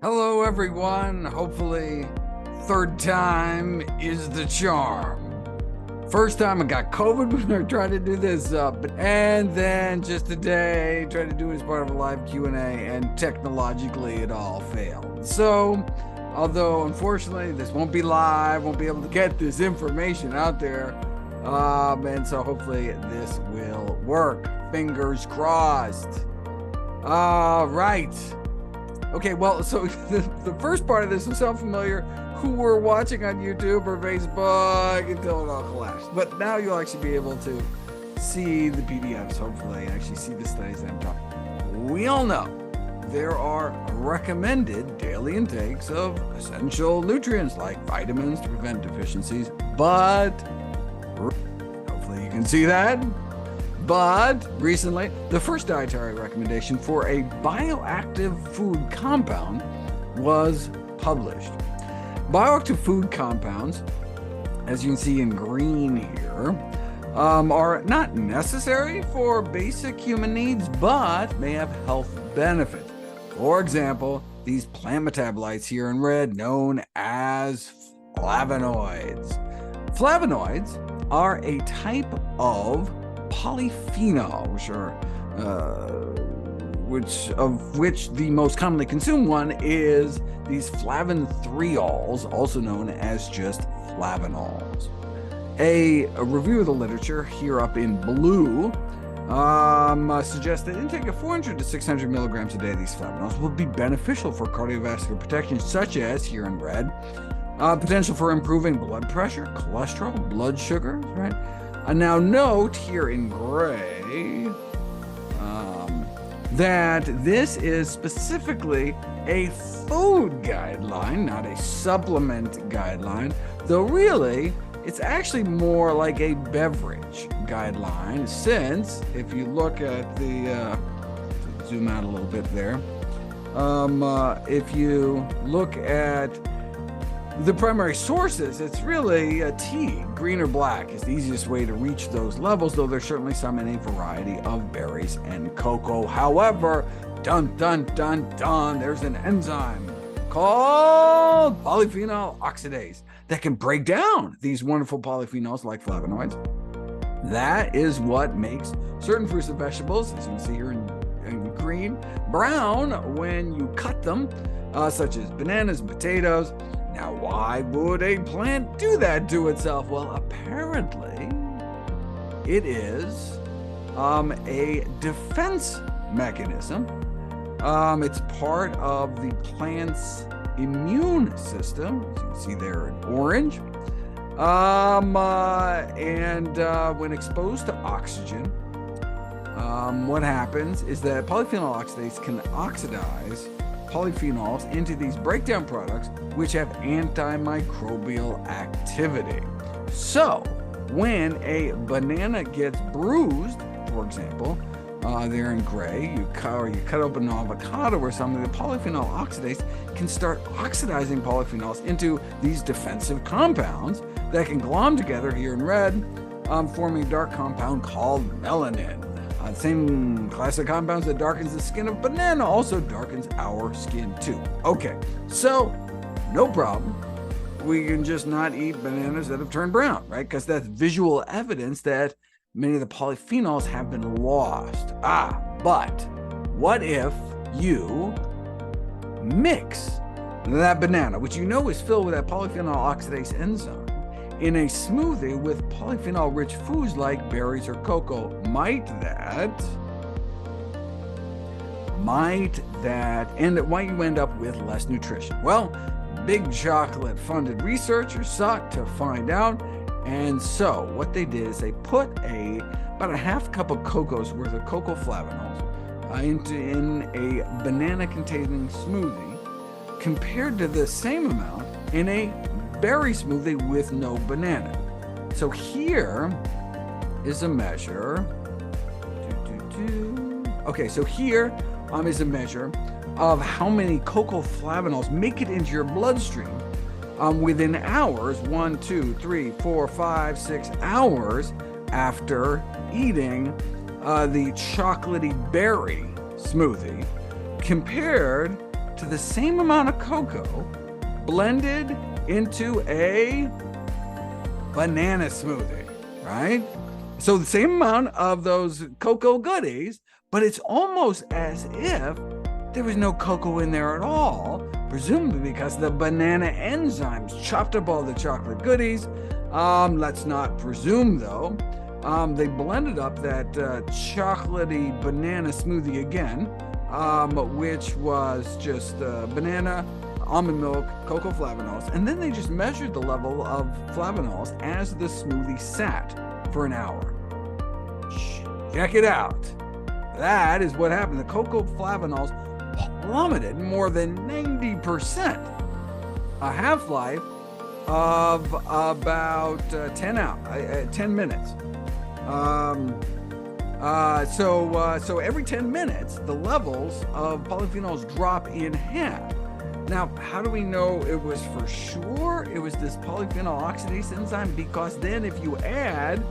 Hello, everyone. Hopefully, third time is the charm. First time I got COVID when I tried to do this, and then just today tried to do it as part of a live Q&A, and technologically it all failed. So, although unfortunately this won't be live, won't be able to get this information out there, and so hopefully this will work. Fingers crossed. All right. Okay, well, so the first part of this will sound familiar who were watching on YouTube or Facebook until it all collapsed. But now you'll actually be able to see the PDFs, hopefully, and actually see the studies that I'm talking about. We all know there are recommended daily intakes of essential nutrients like vitamins to prevent deficiencies, but hopefully you can see that. But recently, the first dietary recommendation for a bioactive food compound was published. Bioactive food compounds, as you can see in green here, are not necessary for basic human needs, but may have health benefits. For example, these plant metabolites here in red, known as flavonoids. Flavonoids are a type of polyphenol, which the most commonly consumed one is these flavonthiols, also known as just flavanols. A review of the literature here up in blue suggests that intake of 400 to 600 milligrams a day of these flavanols would be beneficial for cardiovascular protection, such as here in red, potential for improving blood pressure, cholesterol, blood sugar, right? Now note here in gray that this is specifically a food guideline, not a supplement guideline, though really it's actually more like a beverage guideline, since if you look at the, zoom out a little bit there, if you look at the primary sources, it's really tea. Green or black is the easiest way to reach those levels, though there's certainly some in a variety of berries and cocoa. However, dun, dun, dun, dun, there's an enzyme called polyphenol oxidase that can break down these wonderful polyphenols like flavonoids. That is what makes certain fruits and vegetables, as you can see here in green, brown when you cut them, such as bananas and potatoes. Now, why would a plant do that to itself? Well, apparently, it is a defense mechanism. It's part of the plant's immune system, as you can see there in orange. When exposed to oxygen, what happens is that polyphenol oxidase can oxidize polyphenols into these breakdown products, which have antimicrobial activity. So when a banana gets bruised, for example, there in gray, you cut open an avocado or something, the polyphenol oxidase can start oxidizing polyphenols into these defensive compounds that can glom together here in red, forming a dark compound called melanin. The same class of compounds that darkens the skin of banana also darkens our skin too. Okay, so no problem. We can just not eat bananas that have turned brown, right? Because that's visual evidence that many of the polyphenols have been lost. But what if you mix that banana, which you know is filled with that polyphenol oxidase enzyme, in a smoothie with polyphenol-rich foods like berries or cocoa? Might that, and why you end up with less nutrition? Well, big chocolate-funded researchers sought to find out, and so what they did is they put about a half cup of cocoa's worth of cocoa flavanols in a banana-containing smoothie, compared to the same amount in a berry smoothie with no banana. So here is a measure. Okay, so here is a measure of how many cocoa flavanols make it into your bloodstream within hours, 1, 2, 3, 4, 5, 6 hours after eating the chocolatey berry smoothie, compared to the same amount of cocoa blended into a banana smoothie, right? So the same amount of those cocoa goodies, but it's almost as if there was no cocoa in there at all, presumably because the banana enzymes chopped up all the chocolate goodies. Let's not presume, though. They blended up that chocolatey banana smoothie again, which was just banana, almond milk, cocoa flavanols, and then they just measured the level of flavanols as the smoothie sat for an hour. Check it out. That is what happened. The cocoa flavanols plummeted more than 90%. A half-life of about 10 minutes. So every 10 minutes, the levels of polyphenols drop in half. Now, how do we know it was for sure it was this polyphenol oxidase enzyme? Because then if you add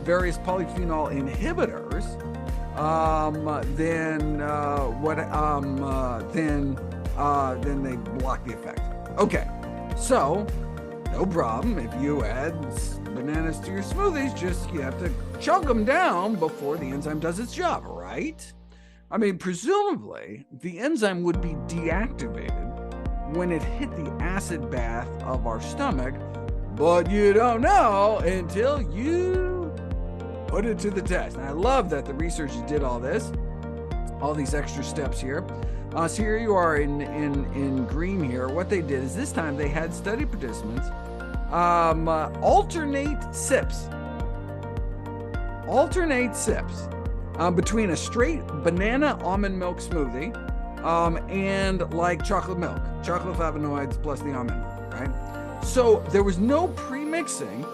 various polyphenol inhibitors, then they block the effect. Okay, so no problem if you add bananas to your smoothies, just you have to chug them down before the enzyme does its job, right? I mean, presumably the enzyme would be deactivated when it hit the acid bath of our stomach, but you don't know until you put it to the test. And I love that the researchers did all this, all these extra steps here. So here you are in green here. What they did is this time they had study participants alternate sips between a straight banana almond milk smoothie and like chocolate milk, chocolate flavonoids plus the almond milk, right? So there was no pre-mixing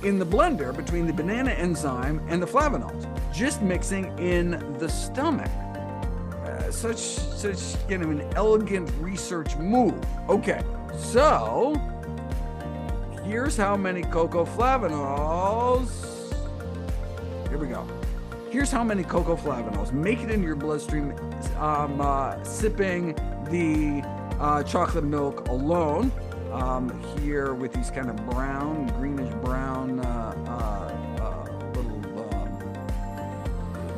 in the blender between the banana enzyme and the flavonols, just mixing in the stomach. Such an elegant research move. Okay, so here's how many cocoa flavanols. Here we go. Here's how many cocoa flavanols make it into your bloodstream sipping the chocolate milk alone. Here with these kind of brown, greenish brown little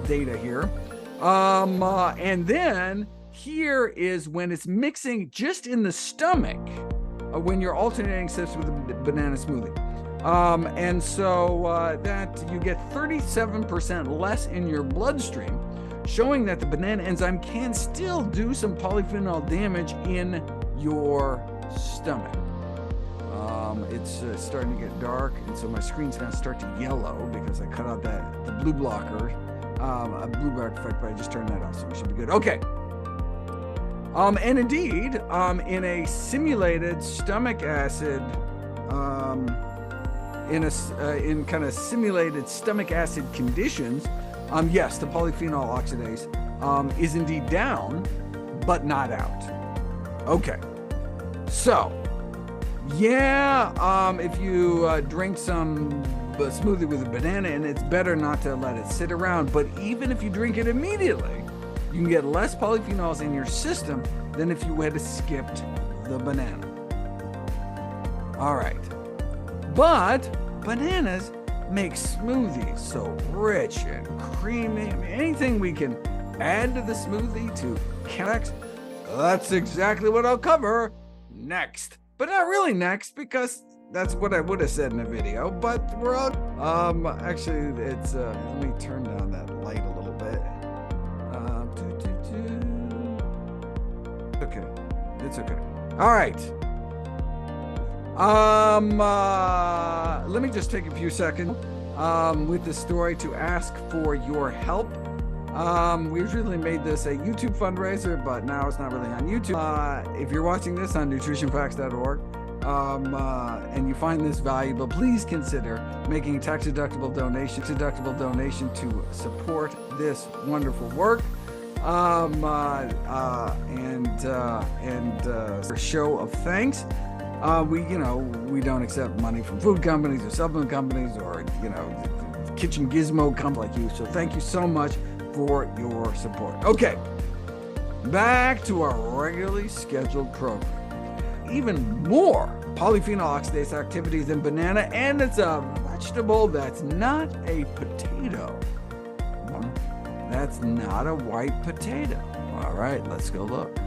data here. And then here is when it's mixing just in the stomach when you're alternating sips with a banana smoothie. And so that you get 37% less in your bloodstream, showing that the banana enzyme can still do some polyphenol damage in your stomach. It's starting to get dark, and so my screen's going to start to yellow because I cut out the blue blocker, a blue blocker effect, but I just turned that off, so we should be good. Okay. And indeed, in a simulated stomach acid, in kind of simulated stomach acid conditions, yes, the polyphenol oxidase is indeed down, but not out. Okay, so yeah, if you drink some smoothie with a banana, and it's better not to let it sit around, but even if you drink it immediately, you can get less polyphenols in your system than if you had skipped the banana. All right. But bananas make smoothies so rich and creamy. I mean, anything we can add to the smoothie to counteract, that's exactly what I'll cover next. But not really next, because that's what I would have said in a video, but we're on. Actually, it's, let me turn down that light a little bit. Okay, it's okay. All right. Let me just take a few seconds with this story to ask for your help. We originally made this a YouTube fundraiser, but now it's not really on YouTube. If you're watching this on nutritionfacts.org, and you find this valuable, please consider making a tax-deductible donation to support this wonderful work. And a show of thanks. We don't accept money from food companies or supplement companies or, kitchen gizmo companies like you. So thank you so much for your support. Okay. back to our regularly scheduled program. Even more polyphenol oxidase activity than banana, and it's a vegetable that's not a potato. That's not a white potato. All right, let's go look.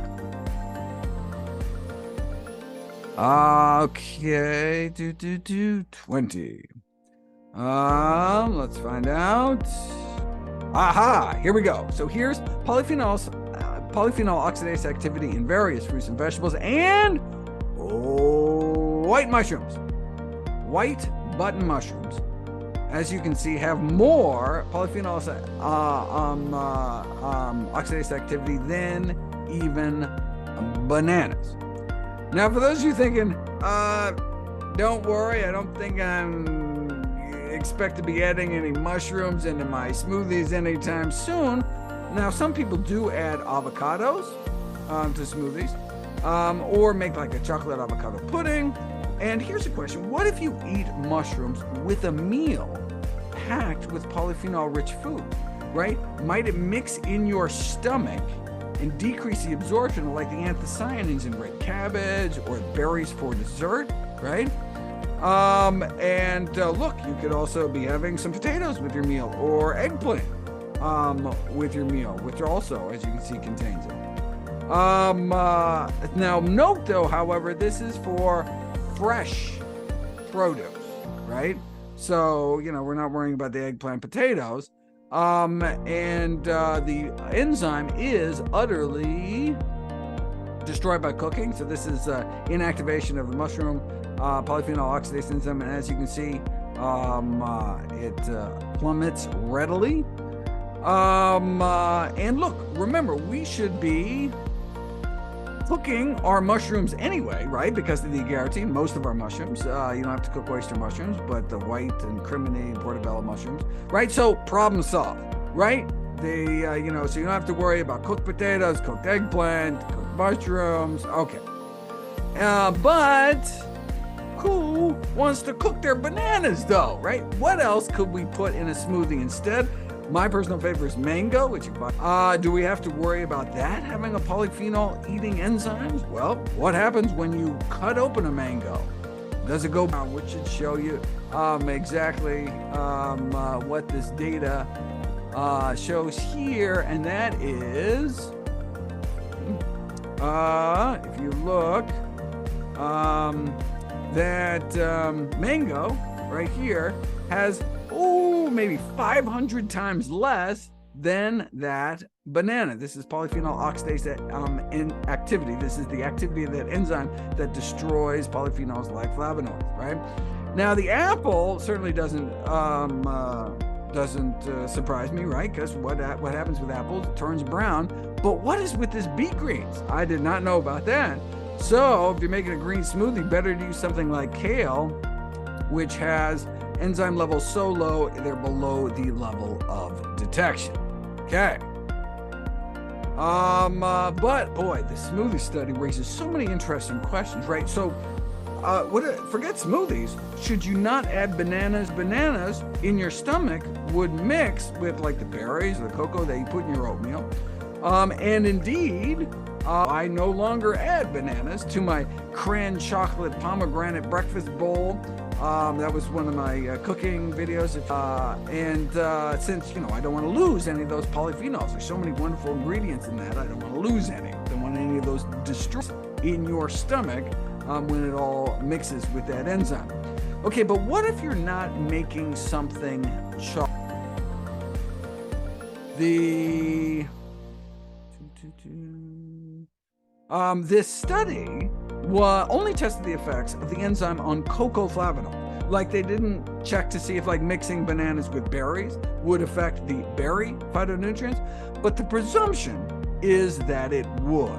Okay, 20. Let's find out. Aha, here we go. So here's polyphenol oxidase activity in various fruits and vegetables, and white mushrooms. White button mushrooms, as you can see, have more polyphenol oxidase activity than even bananas. Now, for those of you thinking, don't worry, I don't think expect to be adding any mushrooms into my smoothies anytime soon. Now, some people do add avocados to smoothies, or make like a chocolate avocado pudding. And here's a question: what if you eat mushrooms with a meal packed with polyphenol-rich food? Right? Might it mix in your stomach and decrease the absorption of like the anthocyanins in red cabbage or berries for dessert? Right? Look, you could also be having some potatoes with your meal, or eggplant with your meal, which also, as you can see, contains it. Now note though, however, this is for fresh produce, right? So, we're not worrying about the eggplant potatoes. The enzyme is utterly destroyed by cooking. So this is inactivation of the mushroom polyphenol oxidase enzyme, and as you can see, it plummets readily. And look, remember, we should be cooking our mushrooms anyway, right? Because of the agarotene, most of our mushrooms, you don't have to cook oyster mushrooms, but the white and crimini and portobello mushrooms, right? So problem solved, right? So you don't have to worry about cooked potatoes, cooked eggplant, cooked mushrooms. Okay. But who wants to cook their bananas though, right? What else could we put in a smoothie instead? My personal favorite is mango, which you buy. Do we have to worry about that having a polyphenol eating enzymes? Well, what happens when you cut open a mango? Does it go down? Which should show you exactly what this data shows here, and that is, if you look, that mango right here has maybe 500 times less than that banana. This is polyphenol oxidase in activity. This is the activity of that enzyme that destroys polyphenols like flavonoids, right? Now, the apple certainly doesn't surprise me, right? Because what happens with apples? It turns brown. But what is with this beet greens? I did not know about that. So if you're making a green smoothie, better to use something like kale, which has enzyme levels so low they're below the level of detection. Okay. But boy, the smoothie study raises so many interesting questions, right? So forget smoothies. Should you not add bananas? Bananas in your stomach would mix with like the berries, the cocoa that you put in your oatmeal. And indeed, I no longer add bananas to my cran chocolate pomegranate breakfast bowl. That was one of my cooking videos. Since, I don't want to lose any of those polyphenols, there's so many wonderful ingredients in that, I don't want to lose any. I don't want any of those destroyed in your stomach when it all mixes with that enzyme. Okay, but what if you're not making something chocolate? This study only tested the effects of the enzyme on cocoa flavanol. Like, they didn't check to see if like mixing bananas with berries would affect the berry phytonutrients, but the presumption is that it would.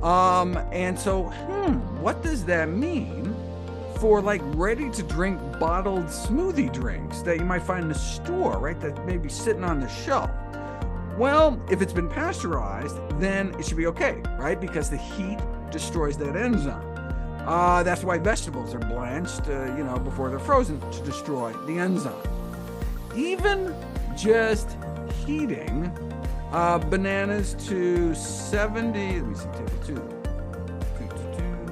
And so, what does that mean for like ready to drink bottled smoothie drinks that you might find in the store, right? That may be sitting on the shelf. Well, if it's been pasteurized, then it should be okay, right? Because the heat destroys that enzyme. That's why vegetables are blanched, before they're frozen, to destroy the enzyme. Even just heating Bananas to 70. Let me see, table 2.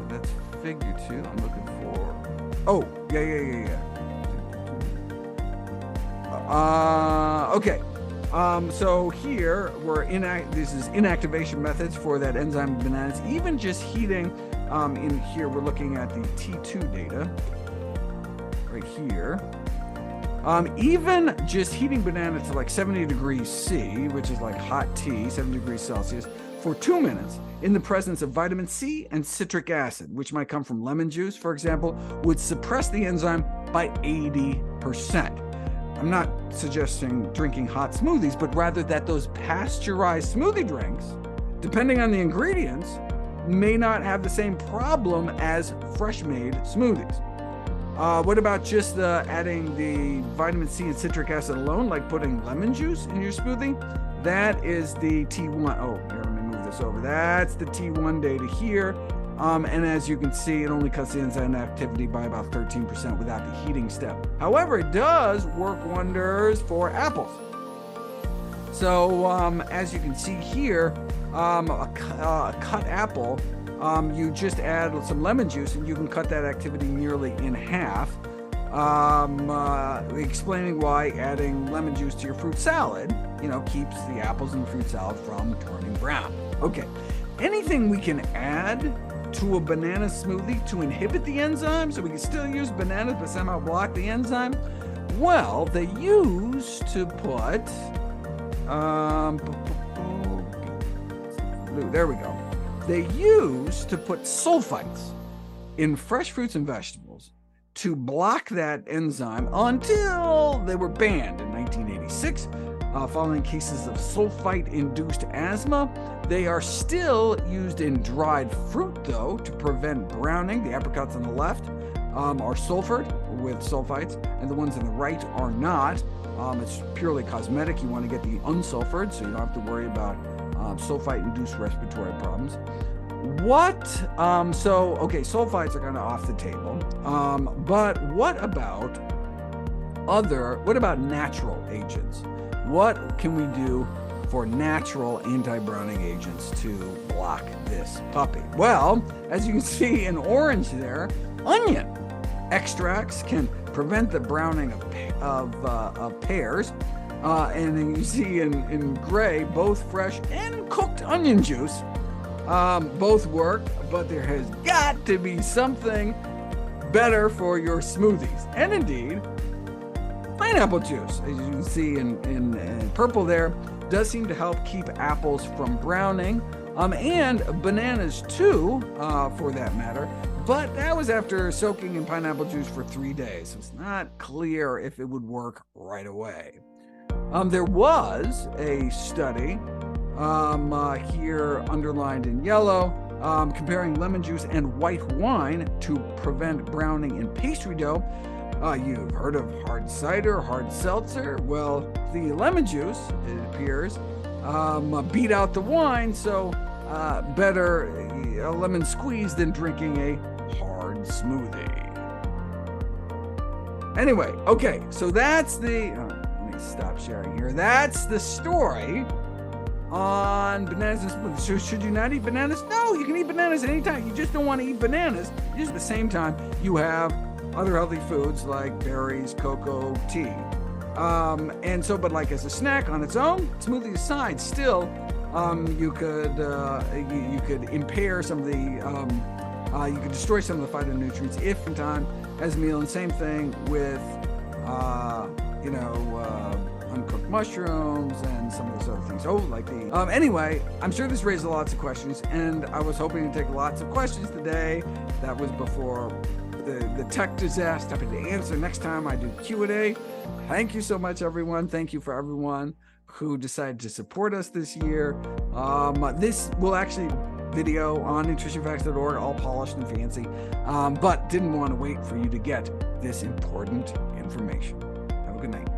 That's figure 2. I'm looking for. Oh, yeah. Okay. So here we're this is inactivation methods for that enzyme in bananas. Even just heating, in here we're looking at the T2 data right here. Even just heating banana to like 70 degrees C, which is like hot tea, 70 degrees Celsius, for 2 minutes in the presence of vitamin C and citric acid, which might come from lemon juice, for example, would suppress the enzyme by 80%. I'm not suggesting drinking hot smoothies, but rather that those pasteurized smoothie drinks, depending on the ingredients, may not have the same problem as fresh-made smoothies. What about just adding the vitamin C and citric acid alone, like putting lemon juice in your smoothie? That is the T1. Oh, here, let me move this over. That's the T1 data here. And as you can see, it only cuts the enzyme activity by about 13% without the heating step. However, it does work wonders for apples. So as you can see here, a cut apple, you just add some lemon juice and you can cut that activity nearly in half. Explaining why adding lemon juice to your fruit salad, keeps the apples in the fruit salad from turning brown. Okay, anything we can add to a banana smoothie to inhibit the enzyme so we can still use bananas but somehow block the enzyme? Well, they used to put, there we go. They used to put sulfites in fresh fruits and vegetables to block that enzyme until they were banned in 1986, following cases of sulfite-induced asthma. They are still used in dried fruit, though, to prevent browning. The apricots on the left are sulfured with sulfites, and the ones on the right are not. It's purely cosmetic. You want to get the unsulfured, so you don't have to worry about sulfite-induced respiratory problems. Okay, sulfites are kind of off the table. But what about natural agents? What can we do for natural anti-browning agents to block this puppy? Well, as you can see in orange there, onion extracts can prevent the browning of pears. And then you see in gray, both fresh and cooked onion juice both work, but there has got to be something better for your smoothies. And indeed, pineapple juice, as you can see in purple there, does seem to help keep apples from browning, and bananas too, for that matter. But that was after soaking in pineapple juice for 3 days, so it's not clear if it would work right away. There was a study here underlined in yellow, comparing lemon juice and white wine to prevent browning in pastry dough. You've heard of hard cider, hard seltzer. Well, the lemon juice, it appears, beat out the wine, so better a lemon squeeze than drinking a hard smoothie. Anyway, okay, so that's the... let me stop sharing here. That's the story on bananas and smoothies. So should you not eat bananas? No, you can eat bananas anytime. You just don't want to eat bananas. Just at the same time, you have other healthy foods like berries, cocoa, tea. But like as a snack on its own, smoothie aside, still, you could impair some of the, you could destroy some of the phytonutrients if in time as a meal. And same thing with, uncooked mushrooms and some of those other things. Anyway, I'm sure this raised lots of questions, and I was hoping to take lots of questions today. That was before the tech disaster. Happy to answer next time I do Q&A. Thank you so much, everyone. Thank you for everyone who decided to support us this year. This will actually video on nutritionfacts.org, all polished and fancy, but didn't want to wait for you to get this important information. Have a good night.